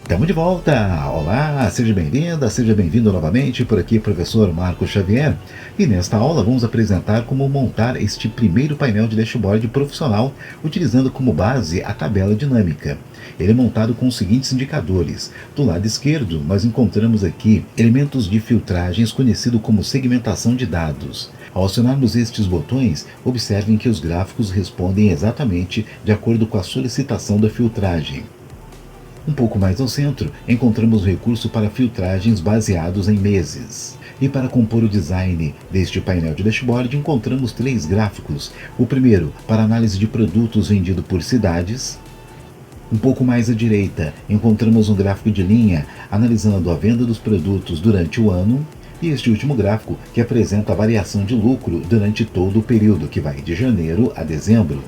Estamos de volta! Olá, seja bem-vinda, seja bem-vindo novamente. Por aqui, professor Marcos Xavier. E nesta aula vamos apresentar como montar este primeiro painel de dashboard profissional, utilizando como base a tabela dinâmica. Ele é montado com os seguintes indicadores. Do lado esquerdo, nós encontramos aqui elementos de filtragens, conhecido como segmentação de dados. Ao acionarmos estes botões, observem que os gráficos respondem exatamente de acordo com a solicitação da filtragem. Um pouco mais ao centro, encontramos o recurso para filtragens baseados em meses. E para compor o design deste painel de dashboard, encontramos 3 gráficos. O primeiro, para análise de produtos vendidos por cidades. Um pouco mais à direita, encontramos um gráfico de linha, analisando a venda dos produtos durante o ano. E este último gráfico, que apresenta a variação de lucro durante todo o período, que vai de janeiro a dezembro.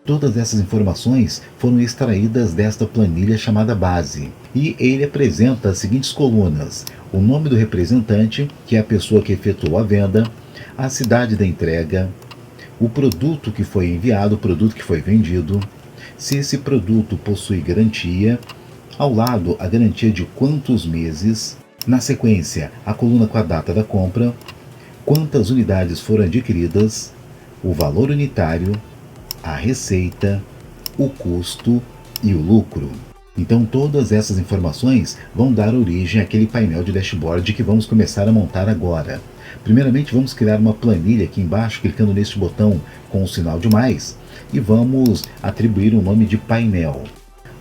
Todas essas informações foram extraídas desta planilha chamada base, e ele apresenta as seguintes colunas: o nome do representante, que é a pessoa que efetuou a venda, a cidade da entrega, o produto que foi enviado, o produto que foi vendido, se esse produto possui garantia, ao lado a garantia de quantos meses, na sequência a coluna com a data da compra, quantas unidades foram adquiridas, o valor unitário, a receita, o custo e o lucro. Então todas essas informações vão dar origem àquele painel de dashboard que vamos começar a montar agora. Primeiramente vamos criar uma planilha aqui embaixo, clicando neste botão com o sinal de mais, e vamos atribuir o nome de painel.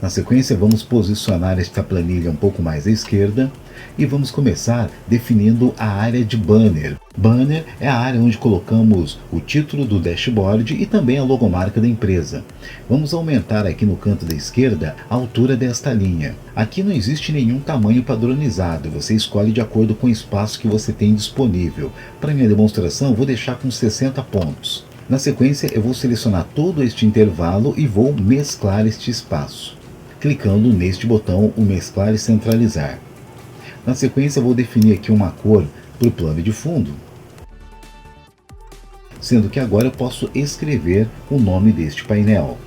Na sequência vamos posicionar esta planilha um pouco mais à esquerda e vamos começar definindo a área de banner. Banner é a área onde colocamos o título do dashboard e também a logomarca da empresa. Vamos aumentar aqui no canto da esquerda a altura desta linha. Aqui não existe nenhum tamanho padronizado, você escolhe de acordo com o espaço que você tem disponível. Para minha demonstração vou deixar com 60 pontos. Na sequência eu vou selecionar todo este intervalo e vou mesclar este espaço, clicando neste botão, o mesclar e centralizar. Na sequência vou definir aqui uma cor para o plano de fundo, sendo que agora eu posso escrever o nome deste painel.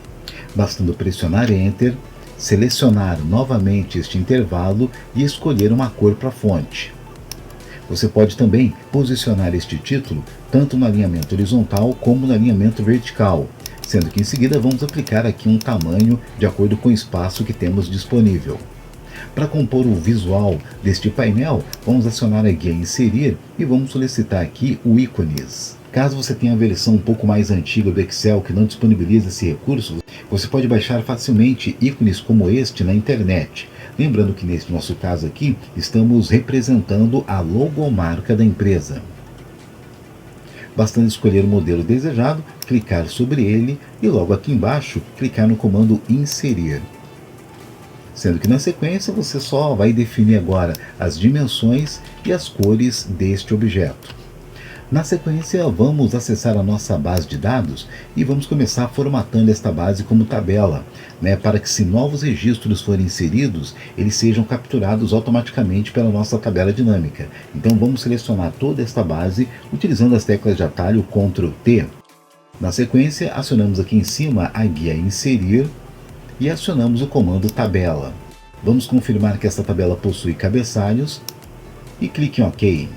Bastando pressionar Enter, selecionar novamente este intervalo e escolher uma cor para a fonte. Você pode também posicionar este título tanto no alinhamento horizontal como no alinhamento vertical, sendo que em seguida vamos aplicar aqui um tamanho de acordo com o espaço que temos disponível. Para compor o visual deste painel, vamos acionar a guia Inserir e vamos solicitar aqui o ícones. Caso você tenha a versão um pouco mais antiga do Excel que não disponibiliza esse recurso, você pode baixar facilmente ícones como este na internet. Lembrando que nesse nosso caso aqui, estamos representando a logomarca da empresa. Bastando escolher o modelo desejado, clicar sobre ele e logo aqui embaixo, clicar no comando Inserir. Sendo que na sequência você só vai definir agora as dimensões e as cores deste objeto. Na sequência vamos acessar a nossa base de dados e vamos começar formatando esta base como tabela, para que se novos registros forem inseridos, eles sejam capturados automaticamente pela nossa tabela dinâmica. Então vamos selecionar toda esta base utilizando as teclas de atalho Ctrl T. Na sequência acionamos aqui em cima a guia Inserir e acionamos o comando Tabela. Vamos confirmar que esta tabela possui cabeçalhos e clique em OK.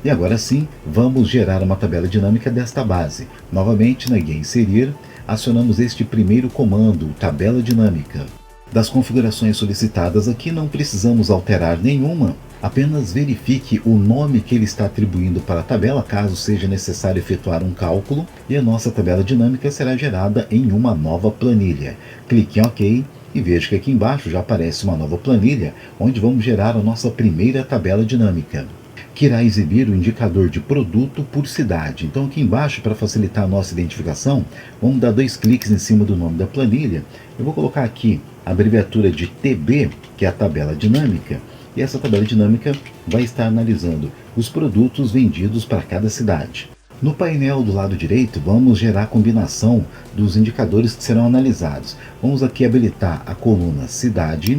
E agora sim, vamos gerar uma tabela dinâmica desta base. Novamente na guia Inserir, acionamos este primeiro comando, Tabela Dinâmica. Das configurações solicitadas aqui não precisamos alterar nenhuma, apenas verifique o nome que ele está atribuindo para a tabela, caso seja necessário efetuar um cálculo, e a nossa tabela dinâmica será gerada em uma nova planilha. Clique em OK e veja que aqui embaixo já aparece uma nova planilha, onde vamos gerar a nossa primeira tabela dinâmica, que irá exibir o indicador de produto por cidade. Então aqui embaixo, para facilitar a nossa identificação, vamos dar 2 cliques em cima do nome da planilha. Eu vou colocar aqui a abreviatura de TB, que é a tabela dinâmica, e essa tabela dinâmica vai estar analisando os produtos vendidos para cada cidade. No painel do lado direito, vamos gerar a combinação dos indicadores que serão analisados. Vamos aqui habilitar a coluna Cidade,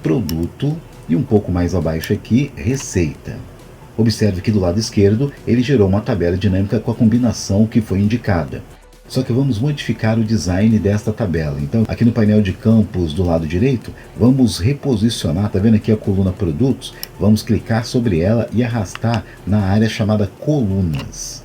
Produto e um pouco mais abaixo aqui, Receita. Observe que do lado esquerdo ele gerou uma tabela dinâmica com a combinação que foi indicada. Só que vamos modificar o design desta tabela. Então, aqui no painel de campos do lado direito, vamos reposicionar, tá vendo aqui a coluna produtos? Vamos clicar sobre ela e arrastar na área chamada colunas.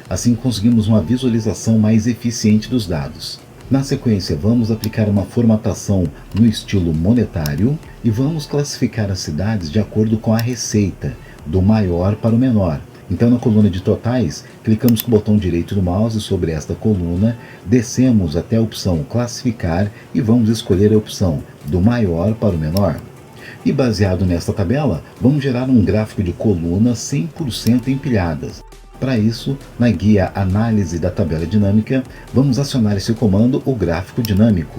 Assim conseguimos uma visualização mais eficiente dos dados. Na sequência, vamos aplicar uma formatação no estilo monetário e vamos classificar as cidades de acordo com a receita, do maior para o menor. Então, na coluna de totais, clicamos com o botão direito do mouse sobre esta coluna, descemos até a opção classificar e vamos escolher a opção do maior para o menor. E baseado nesta tabela, vamos gerar um gráfico de colunas 100% empilhadas. Para isso, na guia Análise da Tabela Dinâmica, vamos acionar esse comando, o gráfico dinâmico.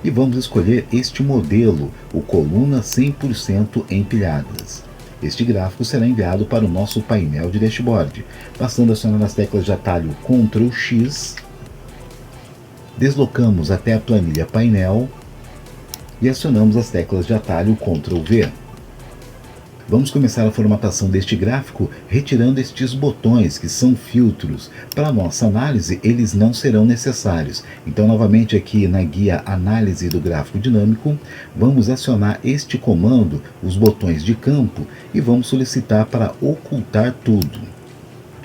E vamos escolher este modelo, o coluna 100% empilhadas. Este gráfico será enviado para o nosso painel de dashboard, bastando acionar as teclas de atalho Ctrl X, deslocamos até a planilha painel e acionamos as teclas de atalho Ctrl V. Vamos começar a formatação deste gráfico retirando estes botões que são filtros. Para a nossa análise, eles não serão necessários. Então, novamente aqui na guia Análise do Gráfico Dinâmico, vamos acionar este comando, os botões de campo, e vamos solicitar para ocultar tudo.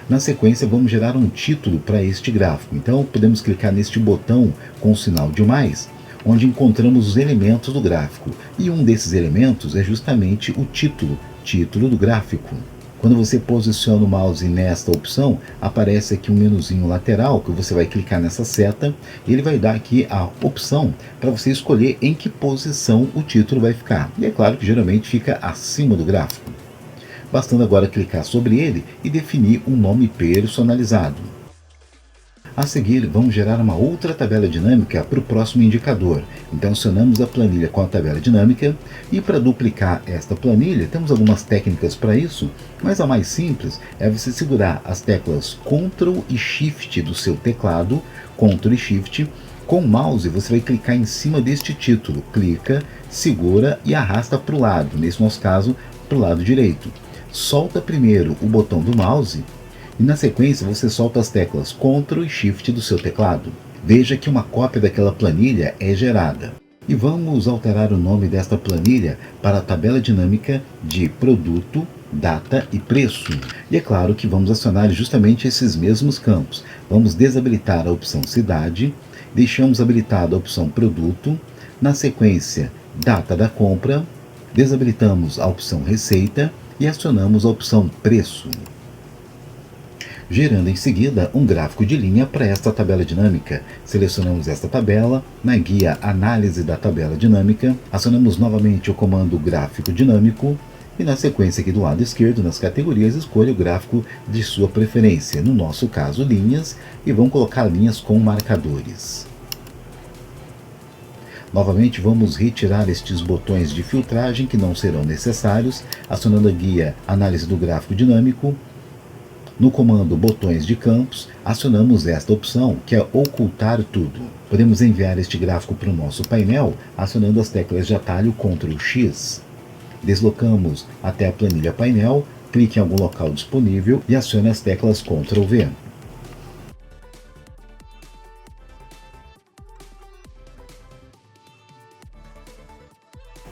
Na sequência, vamos gerar um título para este gráfico. Então, podemos clicar neste botão com o sinal de mais, onde encontramos os elementos do gráfico. E um desses elementos é justamente o título do gráfico. Quando você posiciona o mouse nesta opção, aparece aqui um menuzinho lateral que você vai clicar nessa seta e ele vai dar aqui a opção para você escolher em que posição o título vai ficar. E é claro que geralmente fica acima do gráfico. Bastando agora clicar sobre ele e definir um nome personalizado. A seguir, vamos gerar uma outra tabela dinâmica para o próximo indicador. Então, acionamos a planilha com a tabela dinâmica e para duplicar esta planilha, temos algumas técnicas para isso, mas a mais simples é você segurar as teclas Ctrl e Shift do seu teclado, Ctrl e Shift. Com o mouse, você vai clicar em cima deste título, clica, segura e arrasta para o lado, nesse nosso caso, para o lado direito. Solta primeiro o botão do mouse e na sequência você solta as teclas Ctrl e Shift do seu teclado. Veja que uma cópia daquela planilha é gerada. E vamos alterar o nome desta planilha para a tabela dinâmica de produto, data e preço. E é claro que vamos acionar justamente esses mesmos campos. Vamos desabilitar a opção cidade, deixamos habilitada a opção produto, na sequência data da compra, desabilitamos a opção receita e acionamos a opção preço, gerando em seguida um gráfico de linha para esta tabela dinâmica. Selecionamos esta tabela, na guia Análise da Tabela Dinâmica, acionamos novamente o comando Gráfico Dinâmico e na sequência aqui do lado esquerdo, nas categorias, escolha o gráfico de sua preferência, no nosso caso linhas, e vamos colocar linhas com marcadores. Novamente vamos retirar estes botões de filtragem que não serão necessários, acionando a guia Análise do Gráfico Dinâmico. No comando Botões de Campos, acionamos esta opção, que é Ocultar Tudo. Podemos enviar este gráfico para o nosso painel, acionando as teclas de atalho Ctrl X. Deslocamos até a planilha painel, clique em algum local disponível e acione as teclas Ctrl V.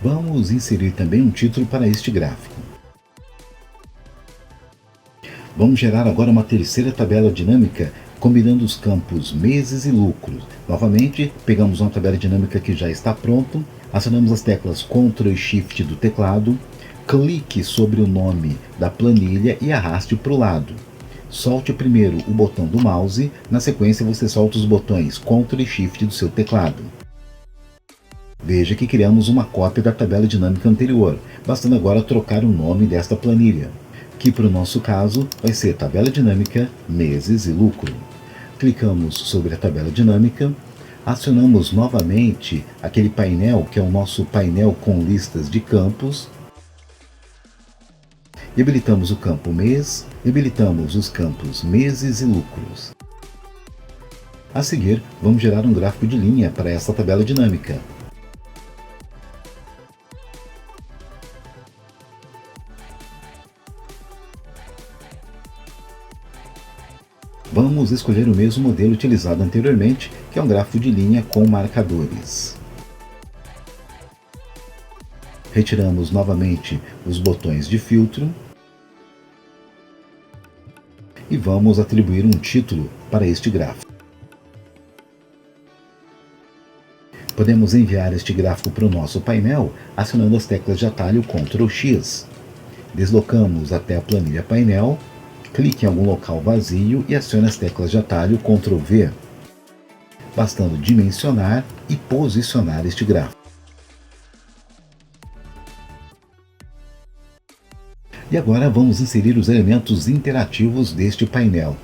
Vamos inserir também um título para este gráfico. Vamos gerar agora uma terceira tabela dinâmica, combinando os campos meses e lucros. Novamente, pegamos uma tabela dinâmica que já está pronta, acionamos as teclas Ctrl e Shift do teclado, clique sobre o nome da planilha e arraste para o lado. Solte primeiro o botão do mouse, na sequência você solta os botões Ctrl e Shift do seu teclado. Veja que criamos uma cópia da tabela dinâmica anterior, bastando agora trocar o nome desta planilha, que para o nosso caso vai ser tabela dinâmica, meses e lucro. Clicamos sobre a tabela dinâmica, acionamos novamente aquele painel que é o nosso painel com listas de campos, e habilitamos o campo mês, e habilitamos os campos meses e lucros. A seguir, vamos gerar um gráfico de linha para essa tabela dinâmica. Vamos escolher o mesmo modelo utilizado anteriormente, que é um gráfico de linha com marcadores. Retiramos novamente os botões de filtro e vamos atribuir um título para este gráfico. Podemos enviar este gráfico para o nosso painel acionando as teclas de atalho Ctrl X. Deslocamos até a planilha painel, clique em algum local vazio e acione as teclas de atalho Ctrl V, bastando dimensionar e posicionar este gráfico. E agora vamos inserir os elementos interativos deste painel.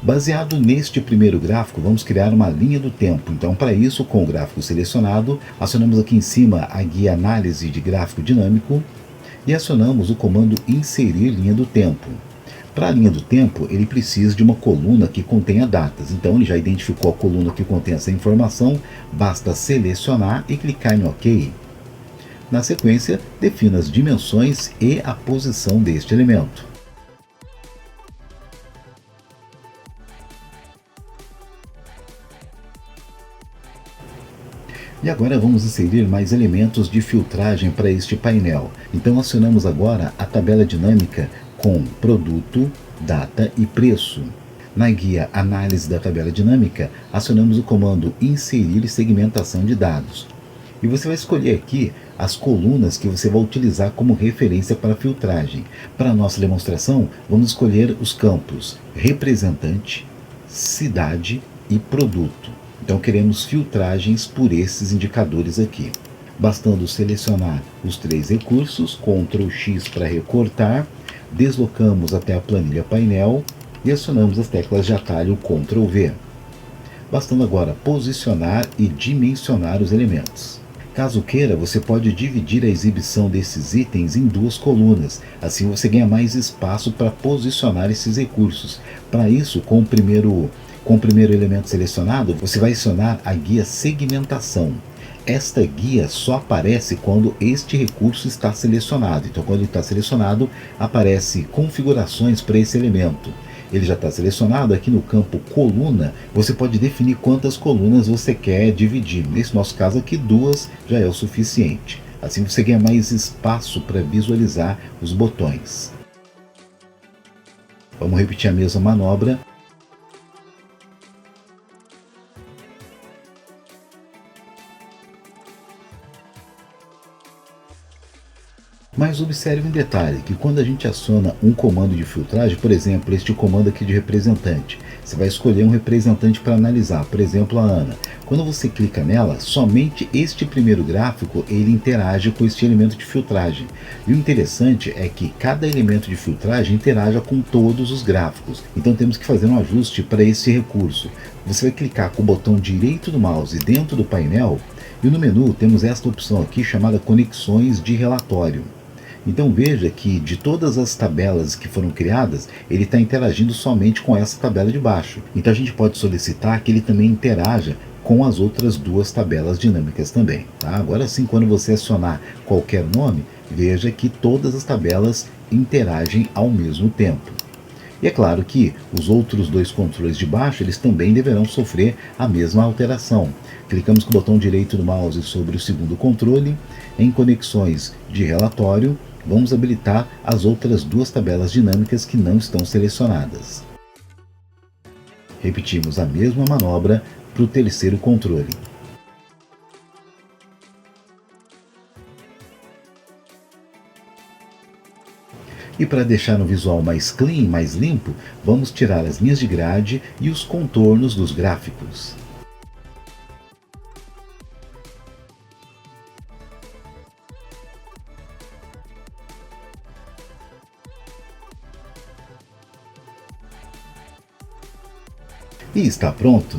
Baseado neste primeiro gráfico, vamos criar uma linha do tempo. Então, para isso, com o gráfico selecionado, acionamos aqui em cima a guia Análise de Gráfico Dinâmico e acionamos o comando Inserir Linha do Tempo. Para a linha do tempo, ele precisa de uma coluna que contenha datas. Então, ele já identificou a coluna que contém essa informação, basta selecionar e clicar em OK. Na sequência, defina as dimensões e a posição deste elemento. E agora vamos inserir mais elementos de filtragem para este painel. Então acionamos agora a tabela dinâmica com produto, data e preço. Na guia Análise da tabela dinâmica, acionamos o comando Inserir segmentação de dados. E você vai escolher aqui as colunas que você vai utilizar como referência para a filtragem. Para a nossa demonstração, vamos escolher os campos representante, cidade e produto. Então queremos filtragens por esses indicadores aqui. Bastando selecionar os três recursos, Ctrl X para recortar, deslocamos até a planilha painel e acionamos as teclas de atalho Ctrl V. Bastando agora posicionar e dimensionar os elementos. Caso queira, você pode dividir a exibição desses itens em duas colunas, assim você ganha mais espaço para posicionar esses recursos. Para isso, com o primeiro elemento selecionado, você vai acionar a guia Segmentação. Esta guia só aparece quando este recurso está selecionado. Então, quando ele está selecionado, aparece configurações para esse elemento. Ele já está selecionado. Aqui no campo coluna, você pode definir quantas colunas você quer dividir. Nesse nosso caso aqui, 2 já é o suficiente. Assim você ganha mais espaço para visualizar os botões. Vamos repetir a mesma manobra. Mas observe um detalhe, que quando a gente aciona um comando de filtragem, por exemplo, este comando aqui de representante, você vai escolher um representante para analisar, por exemplo, a Ana. Quando você clica nela, somente este primeiro gráfico ele interage com este elemento de filtragem. E o interessante é que cada elemento de filtragem interaja com todos os gráficos. Então temos que fazer um ajuste para esse recurso. Você vai clicar com o botão direito do mouse dentro do painel e no menu temos esta opção aqui chamada Conexões de Relatório. Então veja que de todas as tabelas que foram criadas, ele está interagindo somente com essa tabela de baixo. Então a gente pode solicitar que ele também interaja com as outras duas tabelas dinâmicas também. Tá? Agora sim, quando você acionar qualquer nome, veja que todas as tabelas interagem ao mesmo tempo. E é claro que os outros dois controles de baixo, eles também deverão sofrer a mesma alteração. Clicamos com o botão direito do mouse sobre o segundo controle, em Conexões de Relatório, vamos habilitar as outras duas tabelas dinâmicas que não estão selecionadas. Repetimos a mesma manobra para o terceiro controle. E para deixar o visual mais clean, mais limpo, vamos tirar as linhas de grade e os contornos dos gráficos. E está pronto!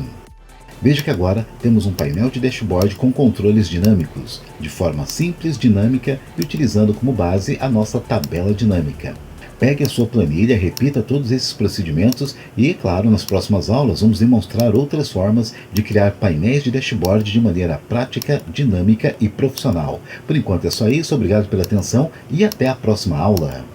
Veja que agora temos um painel de dashboard com controles dinâmicos, de forma simples, dinâmica e utilizando como base a nossa tabela dinâmica. Pegue a sua planilha, repita todos esses procedimentos e, claro, nas próximas aulas vamos demonstrar outras formas de criar painéis de dashboard de maneira prática, dinâmica e profissional. Por enquanto é só isso, obrigado pela atenção e até a próxima aula!